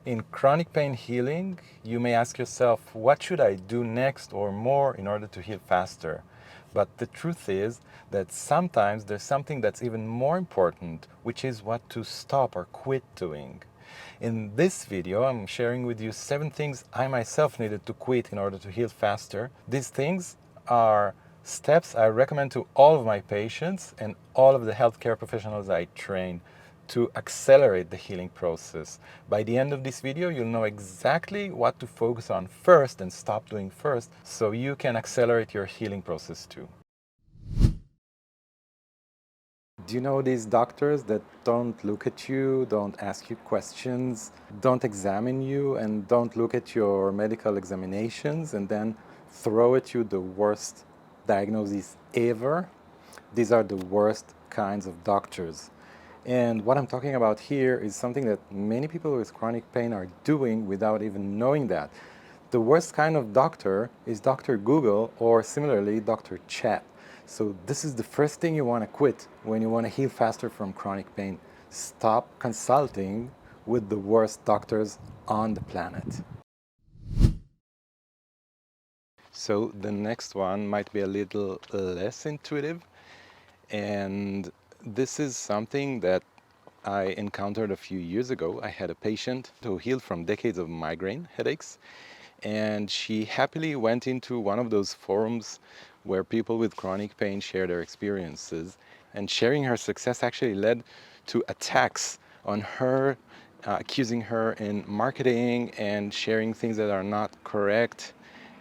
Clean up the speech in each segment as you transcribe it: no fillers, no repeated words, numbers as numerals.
In chronic pain healing, you may ask yourself, what should I do next or more in order to heal faster? But the truth is that sometimes there's something that's even more important, which is what to stop or quit doing. In this video, I'm sharing with you 7 things I myself needed to quit in order to heal faster. These things are steps I recommend to all of my patients and all of the healthcare professionals I train to accelerate the healing process. By the end of this video, you'll know exactly what to focus on first and stop doing first, so you can accelerate your healing process too. Do you know these doctors that don't look at you, don't ask you questions, don't examine you, and don't look at your medical examinations and then throw at you the worst diagnoses ever? These are the worst kinds of doctors. And what I'm talking about here is something that many people with chronic pain are doing without even knowing that. The worst kind of doctor is Dr. Google, or similarly, Dr. Chat. So this is the first thing you want to quit when you want to heal faster from chronic pain. Stop consulting with the worst doctors on the planet. So the next one might be a little less intuitive, and this is something that I encountered a few years ago. I had a patient who healed from decades of migraine headaches, and she happily went into one of those forums where people with chronic pain share their experiences. And sharing her success actually led to attacks on her, accusing her in marketing and sharing things that are not correct.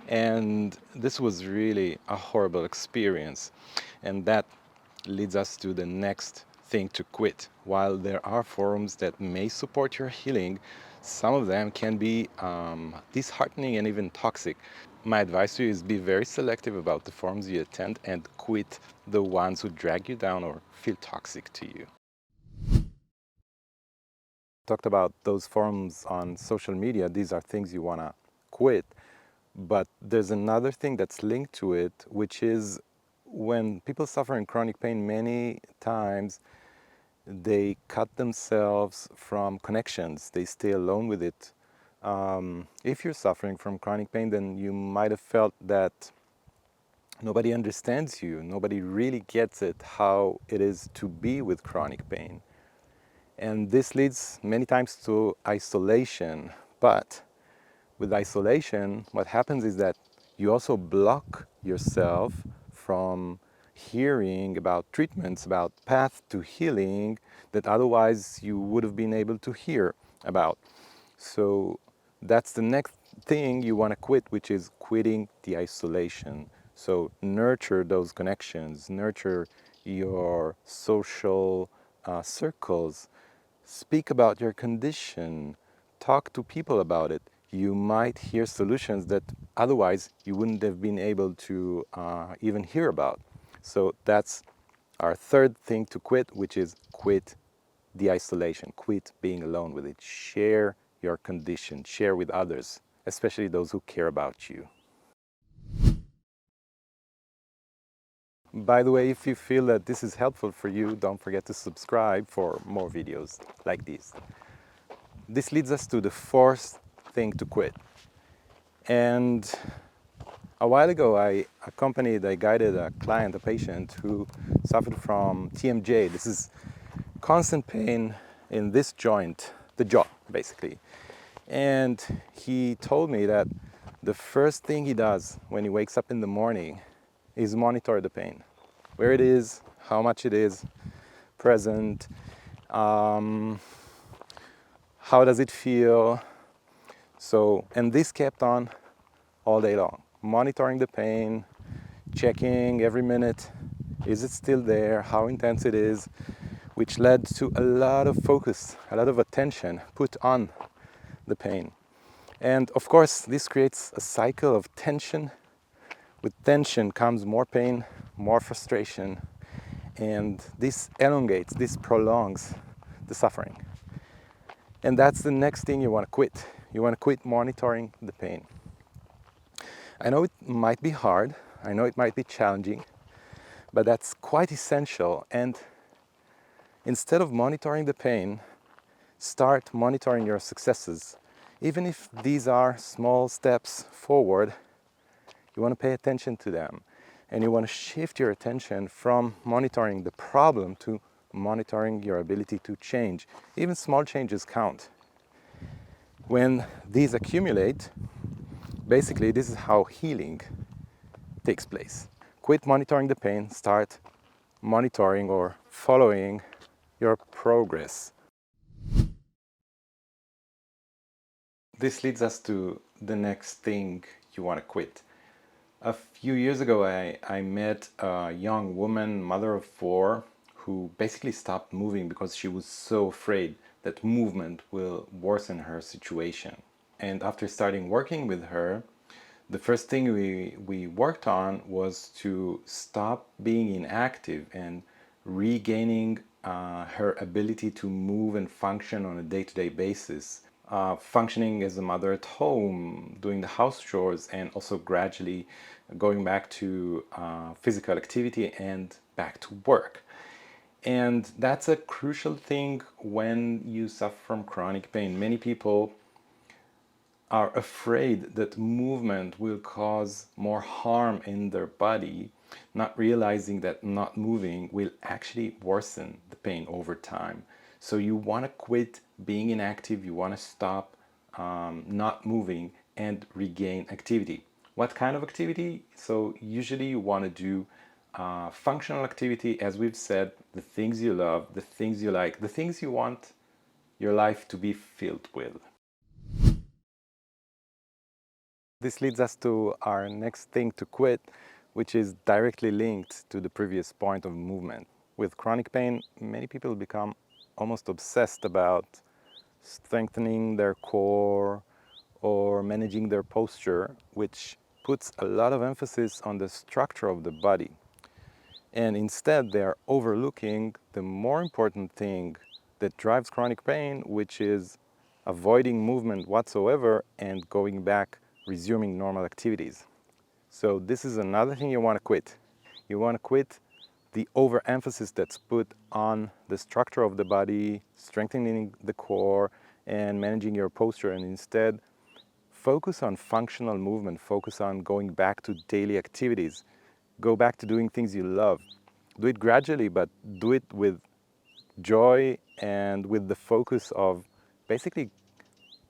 And this was really a horrible experience. And that leads us to the next thing to quit. While there are forums that may support your healing, some of them can be disheartening and even toxic. My advice to you is be very selective about the forums you attend and quit the ones who drag you down or feel toxic to you. Talked about those forums on social media. These are things you want to quit. But there's another thing that's linked to it, which is when people suffer in chronic pain, many times they cut themselves from connections. They stay alone with it. If you're suffering from chronic pain, then you might have felt that nobody understands you. Nobody really gets it, how it is to be with chronic pain. And this leads many times to isolation. But with isolation, what happens is that you also block yourself from hearing about treatments, about path to healing that otherwise you would have been able to hear about. So that's the next thing you want to quit, which is quitting the isolation. So nurture those connections, nurture your social circles, speak about your condition, talk to people about it. You might hear solutions that otherwise you wouldn't have been able to even hear about. So that's our third thing to quit, which is quit the isolation, quit being alone with it. Share your condition, share with others, especially those who care about you. By the way, if you feel that this is helpful for you, don't forget to subscribe for more videos like these. This leads us to the fourth thing to quit. And a while ago, I guided a client, a patient who suffered from TMJ. This is constant pain in this joint, the jaw, basically. And he told me that the first thing he does when he wakes up in the morning is monitor the pain. Where it is, how much it is present, how does it feel. So, and this kept on all day long, monitoring the pain, checking every minute, is it still there, how intense it is, which led to a lot of focus, a lot of attention put on the pain. And of course, this creates a cycle of tension. With tension comes more pain, more frustration, and this elongates, this prolongs the suffering. And that's the next thing you want to quit. You want to quit monitoring the pain. I know it might be hard, I know it might be challenging, but that's quite essential. And instead of monitoring the pain, start monitoring your successes. Even if these are small steps forward, you want to pay attention to them. And you want to shift your attention from monitoring the problem to monitoring your ability to change. Even small changes count. When these accumulate, basically this is how healing takes place. Quit monitoring the pain, start monitoring or following your progress. This leads us to the next thing you want to quit. A few years ago, I met a young woman, mother of four, who basically stopped moving because she was so afraid that movement will worsen her situation. And after starting working with her, the first thing we worked on was to stop being inactive and regaining her ability to move and function on a day-to-day basis. Functioning as a mother at home, doing the house chores, and also gradually going back to physical activity and back to work. And that's a crucial thing when you suffer from chronic pain. Many people are afraid that movement will cause more harm in their body, not realizing that not moving will actually worsen the pain over time. So you want to quit being inactive, you want to stop not moving and regain activity. What kind of activity? So usually you want to do functional activity, as we've said, the things you love, the things you like, the things you want your life to be filled with. This leads us to our next thing to quit, which is directly linked to the previous point of movement. With chronic pain, many people become almost obsessed about strengthening their core or managing their posture, which puts a lot of emphasis on the structure of the body. And instead, they are overlooking the more important thing that drives chronic pain, which is avoiding movement whatsoever and going back, resuming normal activities. So this is another thing you want to quit. You want to quit the overemphasis that's put on the structure of the body, strengthening the core, and managing your posture, and instead focus on functional movement, focus on going back to daily activities, go back to doing things you love. Do it gradually, but do it with joy and with the focus of basically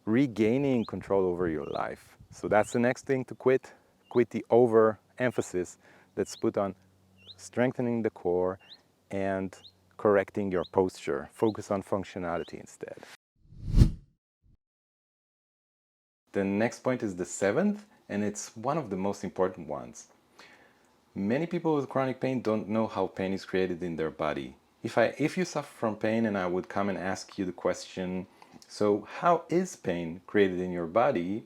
regaining control over your life. So that's the next thing to quit. Quit the overemphasis that's put on strengthening the core and correcting your posture. Focus on functionality instead. The next point is the seventh, and it's one of the most important ones. Many people with chronic pain don't know how pain is created in their body. If you suffer from pain and I would come and ask you the question, so how is pain created in your body?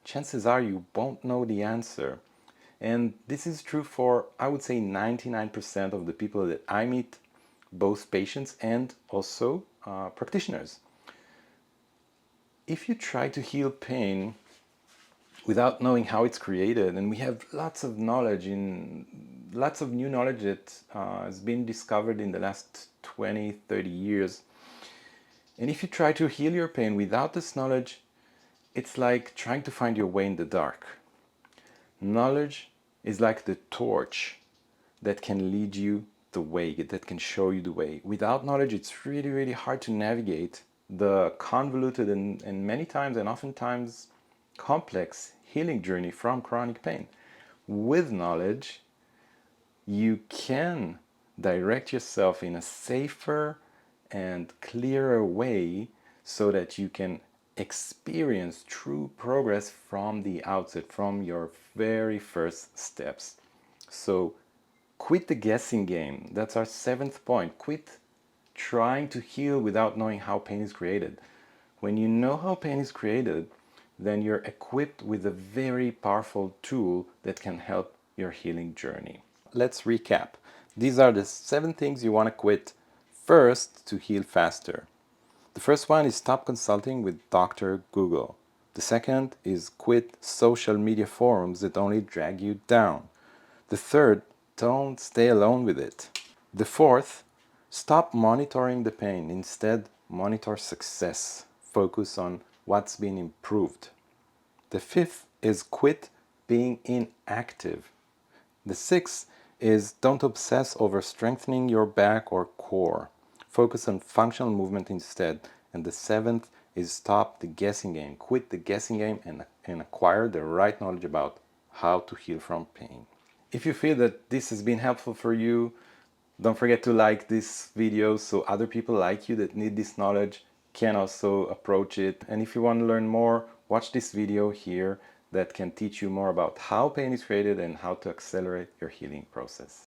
Chances are you won't know the answer. And this is true for, I would say, 99% of the people that I meet, both patients and also practitioners. If you try to heal pain without knowing how it's created, and we have lots of knowledge lots of new knowledge that has been discovered in the last 20, 30 years. And if you try to heal your pain without this knowledge, it's like trying to find your way in the dark. Knowledge is like the torch that can lead you the way, that can show you the way. Without knowledge, it's really, really hard to navigate the convoluted and many times and oftentimes complex healing journey from chronic pain. With knowledge, you can direct yourself in a safer and clearer way so that you can experience true progress from the outset, from your very first steps. So quit the guessing game. That's our seventh point. Quit trying to heal without knowing how pain is created. When you know how pain is created, then you're equipped with a very powerful tool that can help your healing journey. Let's recap. These are the 7 things you want to quit first to heal faster. The first one is stop consulting with Dr. Google. The second is quit social media forums that only drag you down. The third, don't stay alone with it. The fourth, stop monitoring the pain. Instead, monitor success. Focus on what's been improved. The fifth is quit being inactive. The sixth is don't obsess over strengthening your back or core. Focus on functional movement instead. And the seventh is stop the guessing game. Quit the guessing game and acquire the right knowledge about how to heal from pain. If you feel that this has been helpful for you, don't forget to like this video so other people like you that need this knowledge can also approach it. And if you want to learn more, watch this video here that can teach you more about how pain is created and how to accelerate your healing process.